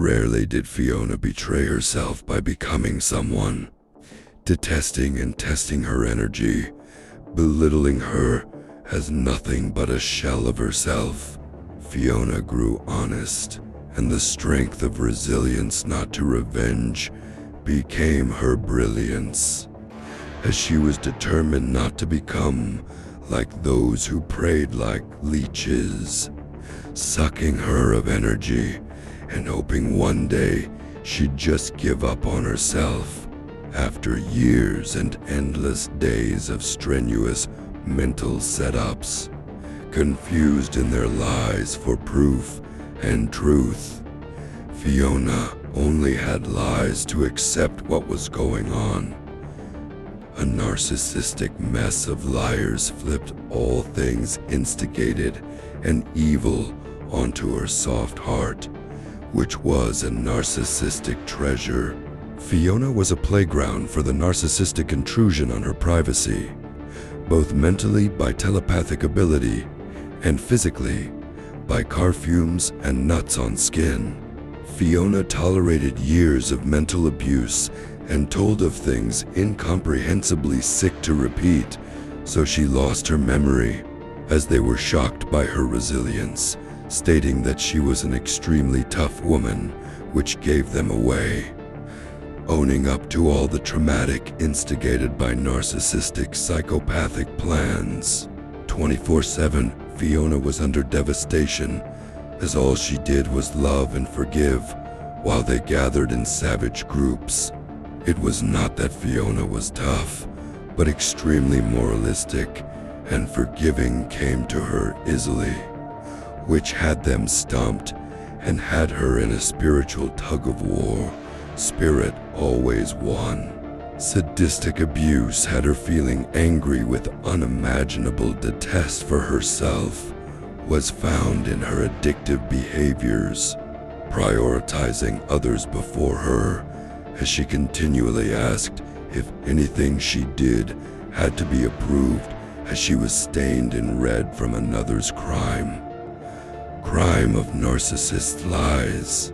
Rarely did Fiona betray herself by becoming someone, detesting and testing her energy, belittling her as nothing but a shell of herself. Fiona grew honest, and the strength of resilience not to revenge became her brilliance, as she was determined not to become like those who preyed like leeches, sucking her of energy and hoping one day she'd just give up on herself. After years and endless days of strenuous mental setups, confused in their lies for proof and truth, Fiona only had lies to accept what was going on. A narcissistic mess of liars flipped all things instigated and evil onto her soft heart, which was a narcissistic treasure. Fiona was a playground for the narcissistic intrusion on her privacy, both mentally by telepathic ability and physically by car fumes and nuts on skin. Fiona tolerated years of mental abuse and told of things incomprehensibly sick to repeat, so she lost her memory, as they were shocked by her resilience, stating that she was an extremely tough woman, which gave them away. Owning up to all the traumatic instigated by narcissistic psychopathic plans. 24/7, Fiona was under devastation, as all she did was love and forgive while they gathered in savage groups. It was not that Fiona was tough, but extremely moralistic, and forgiving came to her easily, which had them stumped and had her in a spiritual tug-of-war. Spirit always won. Sadistic abuse had her feeling angry with unimaginable detest for herself, was found in her addictive behaviors, prioritizing others before her, as she continually asked if anything she did had to be approved, as she was stained in red from another's crime. Crime of narcissist lies.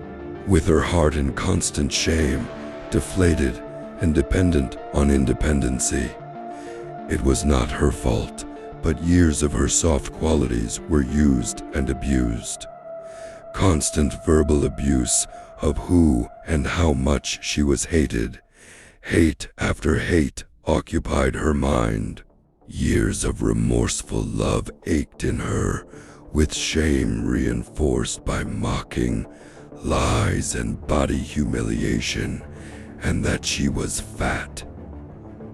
With her heart in constant shame, deflated and dependent on independency. It was not her fault, but years of her soft qualities were used and abused. Constant verbal abuse of who and how much she was hated. Hate after hate occupied her mind. Years of remorseful love ached in her, with shame reinforced by mocking, lies and body humiliation, and that she was fat,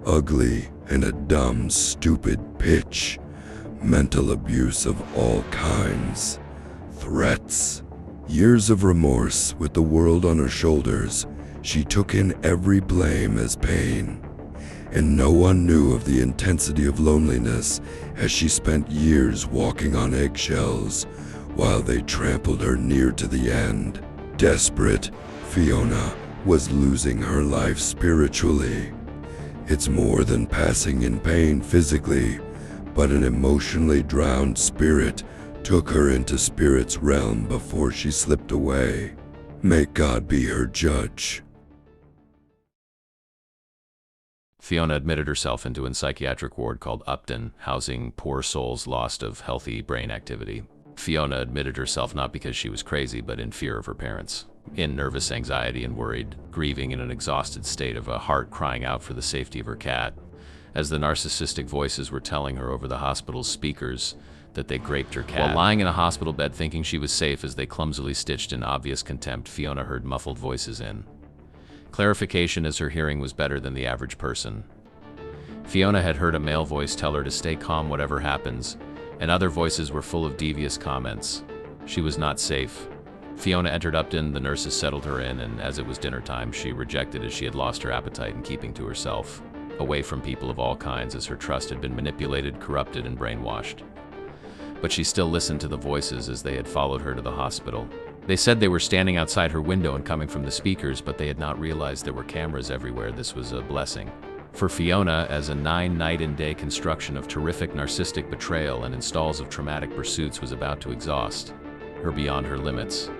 ugly, and a dumb, stupid bitch. Mental abuse of all kinds. Threats. Years of remorse with the world on her shoulders. She took in every blame as pain. And no one knew of the intensity of loneliness, as she spent years walking on eggshells while they trampled her near to the end. Desperate, Fiona was losing her life spiritually. It's more than passing in pain physically, but an emotionally drowned spirit took her into spirit's realm before she slipped away. May God be her judge. Fiona admitted herself into a psychiatric ward called Upton, housing poor souls lost of healthy brain activity. Fiona admitted herself not because she was crazy, but in fear of her parents. In nervous anxiety and worried, grieving in an exhausted state of a heart crying out for the safety of her cat, as the narcissistic voices were telling her over the hospital's speakers that they raped her cat. While lying in a hospital bed thinking she was safe as they clumsily stitched in obvious contempt, Fiona heard muffled voices in clarification, as her hearing was better than the average person. Fiona had heard a male voice tell her to stay calm whatever happens, and other voices were full of devious comments. She was not safe. Fiona entered Upton, the nurses settled her in, and as it was dinner time, she rejected as she had lost her appetite in keeping to herself, away from people of all kinds, as her trust had been manipulated, corrupted, and brainwashed. But she still listened to the voices as they had followed her to the hospital. They said they were standing outside her window and coming from the speakers, but they had not realized there were cameras everywhere. This was a blessing for Fiona, as a 9-night-and-day construction of terrific narcissistic betrayal and installs of traumatic pursuits was about to exhaust her beyond her limits.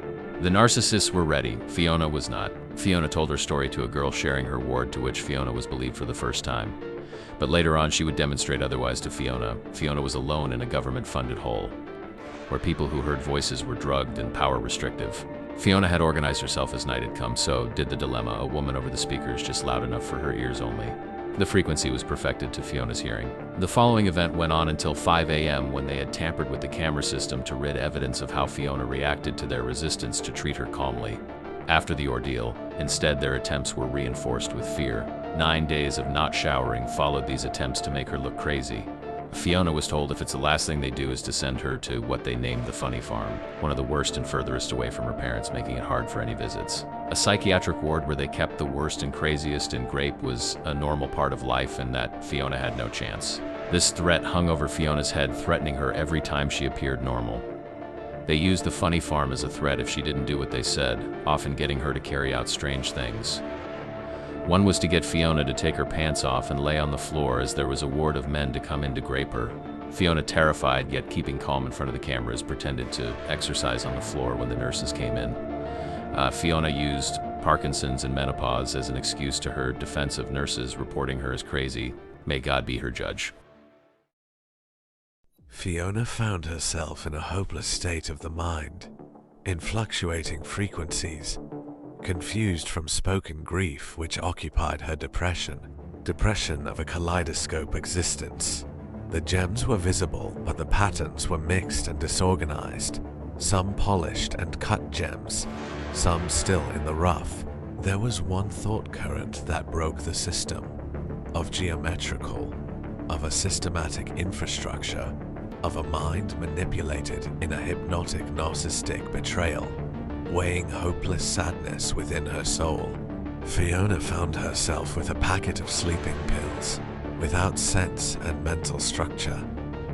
The narcissists were ready. Fiona was not. Fiona told her story to a girl sharing her ward, to which Fiona was believed for the first time. But later on, she would demonstrate otherwise to Fiona. Fiona was alone in a government-funded hole, where people who heard voices were drugged and power restrictive. Fiona had organized herself as night had come, so did the dilemma, a woman over the speakers just loud enough for her ears only. The frequency was perfected to Fiona's hearing. The following event went on until 5 a.m. when they had tampered with the camera system to rid evidence of how Fiona reacted to their resistance to treat her calmly. After the ordeal, instead their attempts were reinforced with fear. 9 days of not showering followed these attempts to make her look crazy. Fiona was told if it's the last thing they do is to send her to what they named the funny farm, one of the worst and furthest away from her parents, making it hard for any visits. A psychiatric ward where they kept the worst and craziest in Grape was a normal part of life, and that Fiona had no chance. This threat hung over Fiona's head, threatening her every time she appeared normal. They used the funny farm as a threat if she didn't do what they said, often getting her to carry out strange things. One was to get Fiona to take her pants off and lay on the floor as there was a ward of men to come in to grape her. Fiona, terrified yet keeping calm in front of the cameras, pretended to exercise on the floor when the nurses came in. Fiona used Parkinson's and menopause as an excuse to her defense of nurses reporting her as crazy. May God be her judge. Fiona found herself in a hopeless state of the mind, in fluctuating frequencies, confused from spoken grief which occupied her depression of a kaleidoscope existence. The gems were visible, but the patterns were mixed and disorganized, some polished and cut gems, some still in the rough. There was one thought current that broke the system, of geometrical, of a systematic infrastructure, of a mind manipulated in a hypnotic narcissistic betrayal, weighing hopeless sadness within her soul. Fiona found herself with a packet of sleeping pills, without sense and mental structure.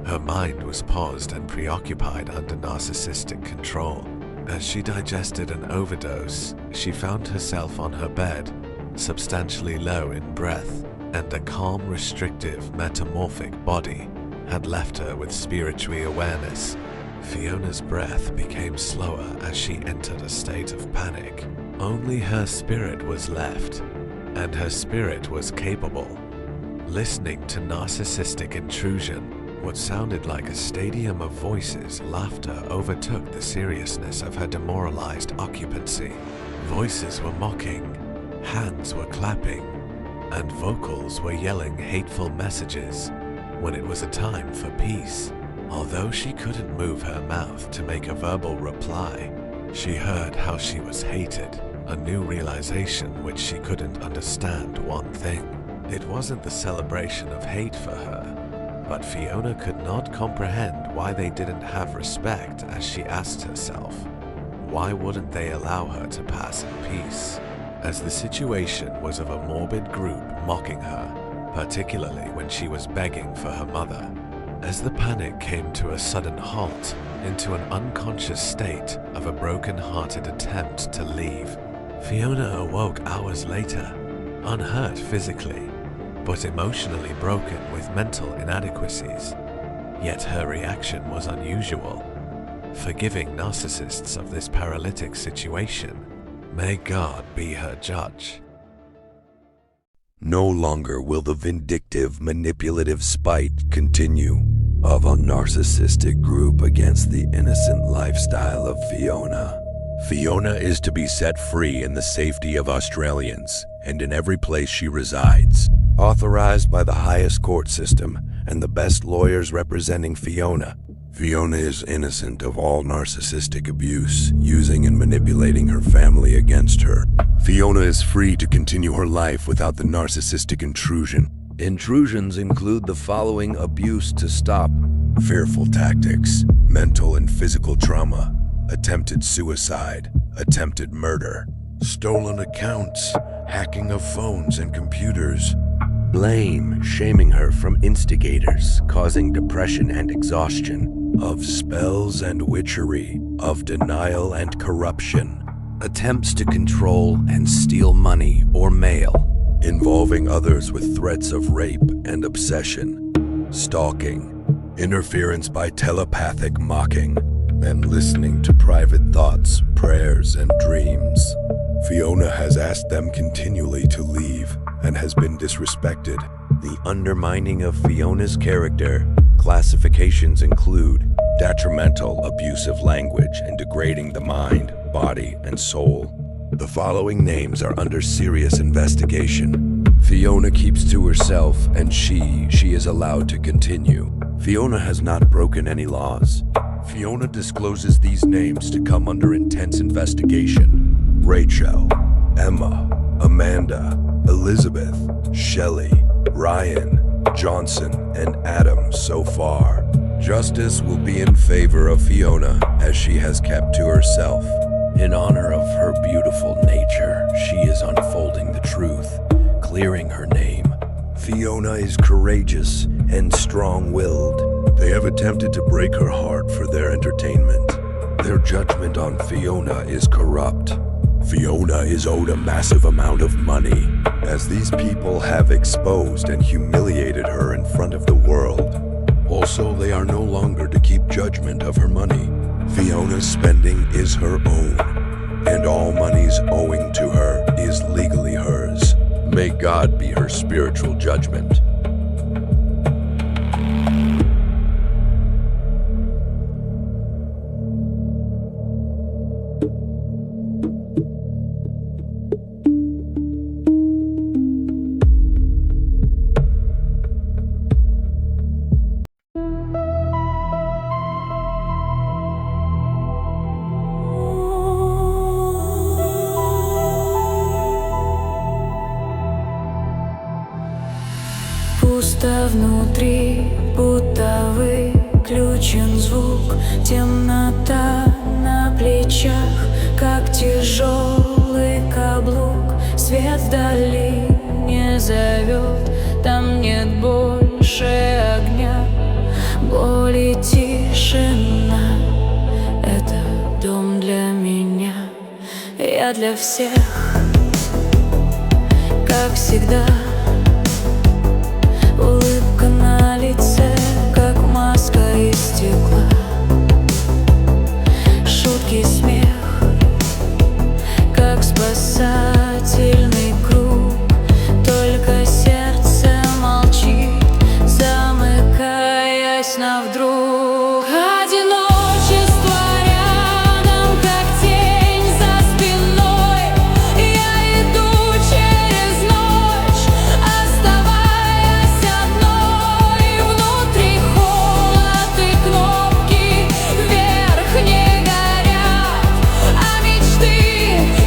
Her mind was paused and preoccupied under narcissistic control. As she digested an overdose, she found herself on her bed, substantially low in breath, and a calm, restrictive, metamorphic body had left her with spiritual awareness. Fiona's breath became slower as she entered a state of panic. Only her spirit was left, and her spirit was capable. Listening to narcissistic intrusion, what sounded like a stadium of voices, laughter overtook the seriousness of her demoralized occupancy. Voices were mocking, hands were clapping, and vocals were yelling hateful messages when it was a time for peace. Although she couldn't move her mouth to make a verbal reply, she heard how she was hated, a new realization which she couldn't understand one thing. It wasn't the celebration of hate for her, but Fiona could not comprehend why they didn't have respect as she asked herself, why wouldn't they allow her to pass in peace? As the situation was of a morbid group mocking her, particularly when she was begging for her mother. As the panic came to a sudden halt, into an unconscious state of a broken-hearted attempt to leave, Fiona awoke hours later, unhurt physically, but emotionally broken with mental inadequacies. Yet her reaction was unusual. Forgiving narcissists of this paralytic situation, may God be her judge. No longer will the vindictive, manipulative spite continue of a narcissistic group against the innocent lifestyle of Fiona. Fiona is to be set free in the safety of Australians and in every place she resides. Authorized by the highest court system and the best lawyers representing Fiona, Fiona is innocent of all narcissistic abuse, using and manipulating her family against her. Fiona is free to continue her life without the narcissistic intrusion. Intrusions include the following abuse to stop: fearful tactics, mental and physical trauma, attempted suicide, attempted murder, stolen accounts, hacking of phones and computers, blame, shaming her from instigators, causing depression and exhaustion, of spells and witchery, of denial and corruption, attempts to control and steal money or mail, involving others with threats of rape and obsession, stalking, interference by telepathic mocking, and listening to private thoughts, prayers, and dreams. Fiona has asked them continually to leave and has been disrespected. The undermining of Fiona's character classifications include detrimental, abusive language and degrading the mind, body, and soul. The following names are under serious investigation. Fiona keeps to herself, and she is allowed to continue. Fiona has not broken any laws. Fiona discloses these names to come under intense investigation. Rachel, Emma, Amanda, Elizabeth, Shelley, Ryan, Johnson, and Adam so far. Justice will be in favor of Fiona as she has kept to herself. In honor of her beautiful nature, she is unfolding the truth, clearing her name. Fiona is courageous and strong-willed. They have attempted to break her heart for their entertainment. Their judgment on Fiona is corrupt. Fiona is owed a massive amount of money, as these people have exposed and humiliated her in front of the world. Also, they are no longer to keep judgment of her money. Fiona's spending is her own, and all monies owing to her is legally hers. May God be her spiritual judgment. Пусто внутри, будто выключен звук. Темнота на плечах, как тяжелый каблук. Свет вдали не зовет, там нет больше огня. Боль и тишина — это дом для меня. Я для всех, как всегда. Улыбка на лице, как маска из стекла. Шутки, смех, как спасательный круг. Только сердце молчит, замыкаясь на вдруг. Одиночество рядом, как тень за спиной. Я иду через ночь, оставаясь одной. Внутри холод и кнопки вверх не горят, а мечты,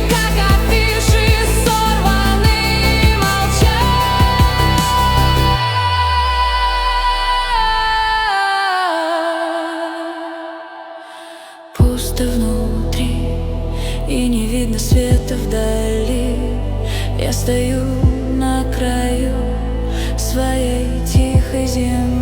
как афиши, сорваны и молчат. Пусто внутри, и не видно света вдали. Я стою на краю своей тихой земли.